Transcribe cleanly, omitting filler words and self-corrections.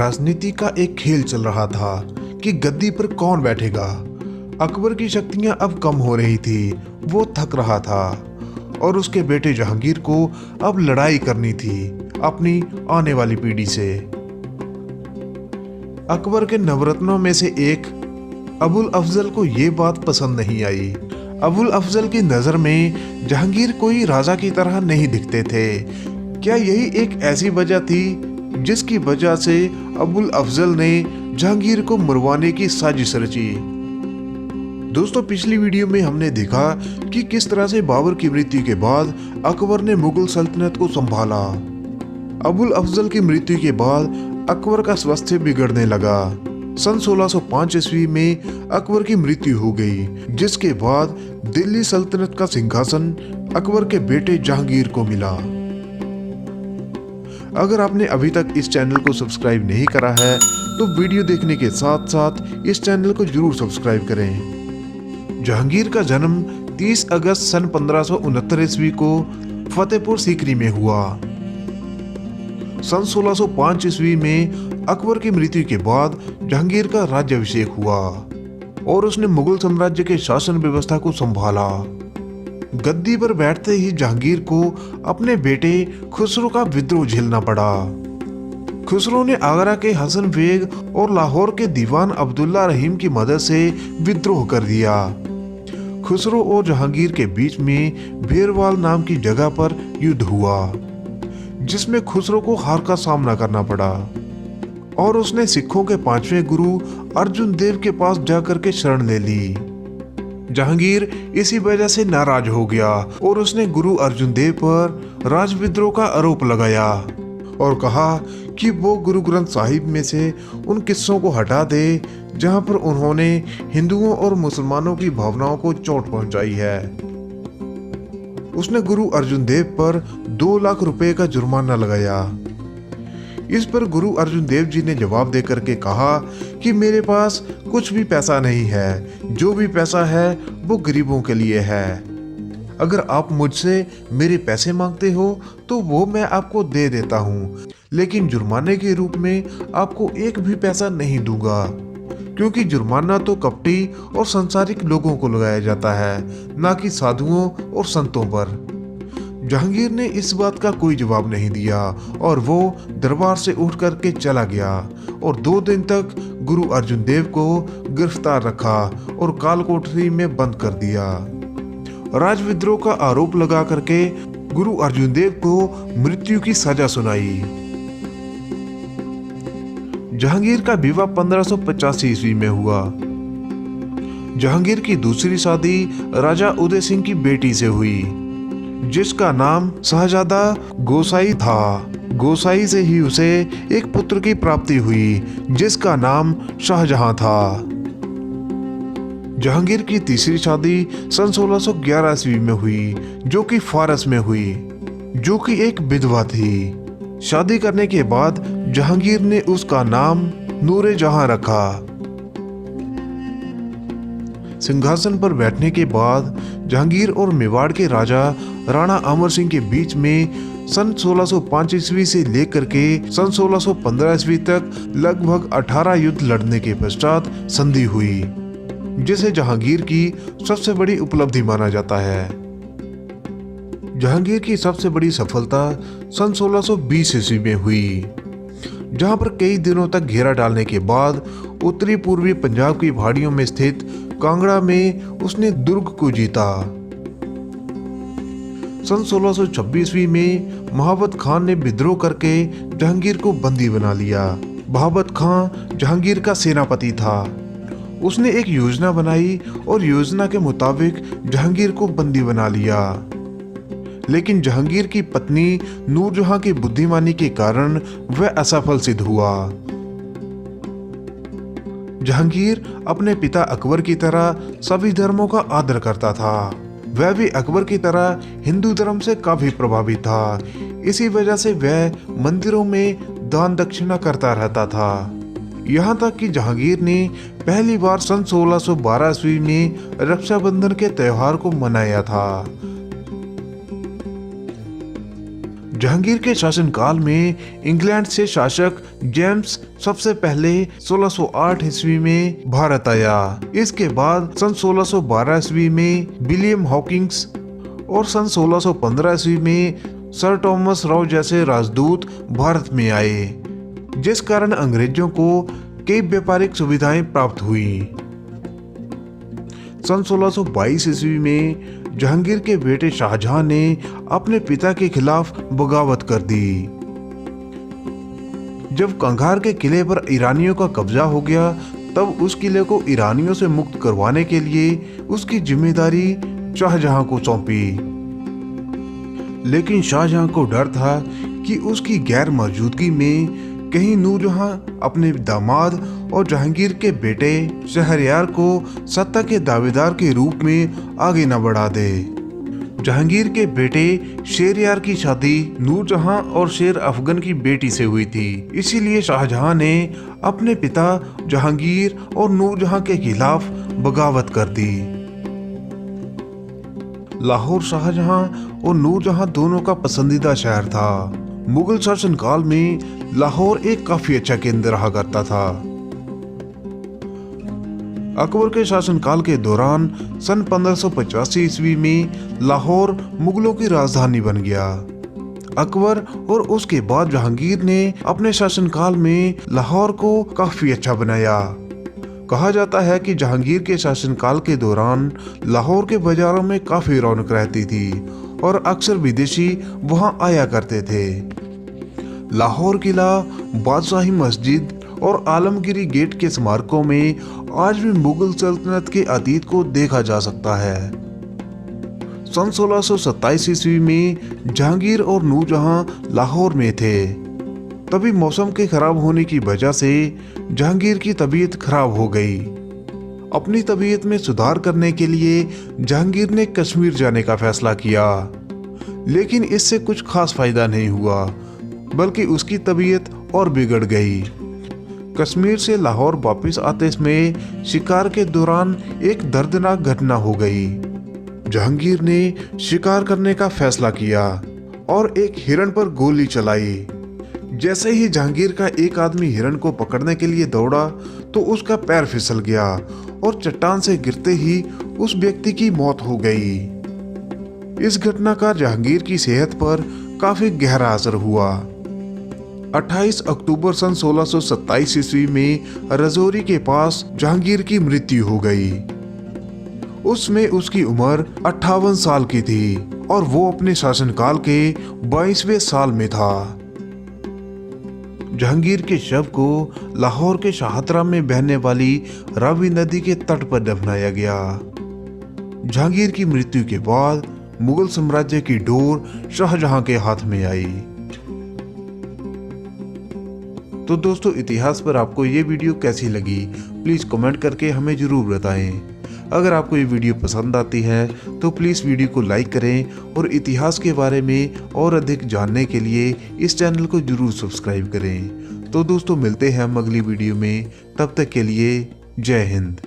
राजनीति का एक खेल चल रहा था कि गद्दी पर कौन बैठेगा। अकबर की शक्तियां अब कम हो रही थी, वो थक रहा था और उसके बेटे जहांगीर को अब लड़ाई करनी थी अपनी आने वाली पीढ़ी से। अकबर के नवरत्नों में से एक अबुल अफजल को ये बात पसंद नहीं आई। अबुल अफजल की नज़र में जहांगीर कोई राजा की तरह नहीं दिखते थे। क्या यही एक ऐसी वजह थी जिसकी वजह से अबुल अफजल ने जहांगीर को मरवाने की साजिश रची? दोस्तों, पिछली वीडियो में हमने देखा कि किस तरह से बाबर की मृत्यु के बाद अकबर ने मुगल सल्तनत को संभाला। अबुल अफजल की मृत्यु के बाद अकबर का स्वास्थ्य बिगड़ने लगा। सन 1605 ईस्वी में अकबर की मृत्यु हो गई, जिसके बाद दिल्ली सल्तनत का सिंहासन अकबर के बेटे जहांगीर को मिला। अगर आपने अभी तक इस चैनल को सब्सक्राइब नहीं करा है तो वीडियो देखने के साथ साथ इस चैनल को जरूर सब्सक्राइब करें। जहांगीर का जन्म 30 अगस्त सन 1569 ईस्वी को फतेहपुर सीकरी में हुआ। सन 1605 ईस्वी में अकबर की मृत्यु के बाद जहांगीर का राज्याभिषेक हुआ और उसने मुगल साम्राज्य के शासन व्यवस्था को संभाला। गद्दी पर बैठते ही जहांगीर को अपने बेटे खुसरो का विद्रोह झेलना पड़ा। खुसरो ने आगरा के हसन बेग और लाहौर के दीवान अब्दुल्ला रहीम की मदद से विद्रोह कर दिया। खुसरो और जहांगीर के बीच में भेरवाल नाम की जगह पर युद्ध हुआ, जिसमें खुसरो को हार का सामना करना पड़ा और उसने सिखों के 5वें गुरु अर्जुन देव के पास जाकर के शरण ले ली। जहांगीर इसी वजह से नाराज हो गया और उसने गुरु अर्जुन देव पर राजविद्रोह का आरोप लगाया और कहा कि वो गुरु ग्रंथ साहिब में से उन किस्सों को हटा दे जहां पर उन्होंने हिंदुओं और मुसलमानों की भावनाओं को चोट पहुंचाई है। उसने गुरु अर्जुन देव पर 2 लाख रुपए का जुर्माना लगाया। इस पर गुरु अर्जुन देव जी ने जवाब देकर के कहा कि मेरे पास कुछ भी पैसा नहीं है, जो भी पैसा है वो गरीबों के लिए है। अगर आप मुझसे मेरे पैसे मांगते हो तो वो मैं आपको दे देता हूँ, लेकिन जुर्माने के रूप में आपको एक भी पैसा नहीं दूंगा, क्योंकि जुर्माना तो कपटी और संसारिक लोगों को लगाया जाता है, ना कि साधुओं और संतों पर। जहांगीर ने इस बात का कोई जवाब नहीं दिया और वो दरबार से उठ करके चला गया और 2 दिन तक गुरु अर्जुन देव को गिरफ्तार रखा और कालकोठरी में बंद कर दिया। राजविद्रोह का आरोप लगा करके गुरु अर्जुन देव को मृत्यु की सजा सुनाई। जहांगीर का विवाह 1585 ईस्वी में हुआ। जहांगीर की दूसरी शादी राजा उदय सिंह की बेटी से हुई, जिसका नाम शहजादा गोसाई था। गोसाई से ही उसे एक पुत्र की प्राप्ति हुई, जिसका नाम शाहजहां था। जहांगीर की तीसरी शादी सन 1611 ईस्वी में हुई, जो कि फारस में हुई, जो कि एक विधवा थी। शादी करने के बाद जहांगीर ने उसका नाम नूरे जहां रखा। सिंहासन पर बैठने के बाद जहांगीर और मेवाड़ के राजा राणा अमर सिंह के बीच में सन 1605 ईस्वी से लेकर के सन 1615 ईस्वी तक लगभग 18 युद्ध लड़ने के पश्चात संधि हुई, जिसे जहांगीर की सबसे बड़ी उपलब्धि माना जाता है। जहांगीर की सबसे बड़ी सफलता सन 1620 ईस्वी में हुई, जहां पर कई दिनों तक घेरा डालने के बाद उत्तरी पूर्वी पंजाब की पहाड़ियों में स्थित कांगड़ा में उसने दुर्ग को जीता। सन 1626 ईस्वी में महाबत खान ने विद्रोह करके जहांगीर को बंदी बना लिया। महाबत खान जहांगीर का सेनापति था। उसने एक योजना बनाई और योजना के मुताबिक जहांगीर को बंदी बना लिया, लेकिन जहांगीर की पत्नी नूरजहां की बुद्धिमानी के कारण वह असफल सिद्ध हुआ। जहांगीर अपने पिता अकबर की तरह सभी धर्मों का आदर करता था। वह भी अकबर की तरह हिंदू धर्म से काफी प्रभावित था। इसी वजह से वह मंदिरों में दान दक्षिणा करता रहता था। यहाँ तक कि जहांगीर ने पहली बार सन 1612 ईस्वी में रक्षाबंधन के त्योहार को मनाया था। जहांगीर के शासनकाल में इंग्लैंड से शासक जेम्स सबसे पहले 1608 ईस्वी में भारत आया। इसके बाद सन 1612 ईस्वी में विलियम हॉकिंस और सन 1615 ईस्वी में सर थॉमस राव जैसे राजदूत भारत में आए, जिस कारण अंग्रेजों को कई व्यापारिक सुविधाएं प्राप्त हुई। सन 1622 ईस्वी में जहांगीर के बेटे शाहजहां ने अपने पिता के खिलाफ बगावत कर दी। जब कंधार के किले पर ईरानियों का कब्जा हो गया, तब उस किले को ईरानियों से मुक्त करवाने के लिए उसकी जिम्मेदारी शाहजहां को सौंपी। लेकिन शाहजहां को डर था कि उसकी गैर मौजूदगी में कहीं नूरजहां अपने दामाद और जहांगीर के बेटे शहरयार को सत्ता के दावेदार के रूप में आगे न बढ़ा दे। जहांगीर के बेटे शेरयार की शादी नूरजहां और शेर अफगन की बेटी से हुई थी। इसीलिए शाहजहां ने अपने पिता जहांगीर और नूरजहां के खिलाफ बगावत कर दी। लाहौर शाहजहां और नूरजहां दोनों का पसंदीदा शहर था। मुगल शासनकाल में लाहौर एक काफी अच्छा केंद्र रहा करता था। अकबर के शासनकाल के दौरान सन 1585 ईस्वी में लाहौर मुगलों की राजधानी बन गया। अकबर और उसके बाद जहांगीर ने अपने शासनकाल में लाहौर को काफी अच्छा बनाया। कहा जाता है कि जहांगीर के शासनकाल के दौरान लाहौर के बाजारों में काफी रौनक रहती थी और अक्सर विदेशी वहां आया करते थे। लाहौर किला, बादशाही मस्जिद और आलमगीरी गेट के स्मारकों में आज भी मुगल सल्तनत के अतीत को देखा जा सकता है। सन 1627 ईस्वी में जहांगीर और नूरजहां लाहौर में थे। तभी मौसम के खराब होने की वजह से जहांगीर की तबीयत खराब हो गई। अपनी तबीयत में सुधार करने के लिए जहांगीर ने कश्मीर जाने का फैसला किया, लेकिन इससे कुछ खास फायदा नहीं हुआ, बल्कि उसकी तबीयत और बिगड़ गई। कश्मीर से लाहौर वापस आते समय शिकार के दौरान एक दर्दनाक घटना हो गई। जहांगीर ने शिकार करने का फैसला किया और एक हिरण पर गोली चलाई। जैसे ही जहांगीर का एक आदमी हिरण को पकड़ने के लिए दौड़ा तो उसका पैर फिसल गया और चट्टान से गिरते ही उस व्यक्ति की मौत हो गई। इस घटना का जहांगीर की सेहत पर काफी गहरा असर हुआ। 28 अक्टूबर सन 1627 ईस्वी में रजौरी के पास जहांगीर की मृत्यु हो गई। उसमें उसकी उम्र 58 साल की थी और वो अपने शासनकाल के 22वें साल में था। जहांगीर के शव को लाहौर के शाहतरा में बहने वाली रावी नदी के तट पर दफनाया गया। जहांगीर की मृत्यु के बाद मुगल साम्राज्य की डोर शाहजहां के हाथ में आई। तो दोस्तों, इतिहास पर आपको ये वीडियो कैसी लगी, प्लीज कमेंट करके हमें जरूर बताएं। अगर आपको ये वीडियो पसंद आती है तो प्लीज़ वीडियो को लाइक करें और इतिहास के बारे में और अधिक जानने के लिए इस चैनल को जरूर सब्सक्राइब करें। तो दोस्तों, मिलते हैं हम अगली वीडियो में, तब तक के लिए जय हिंद।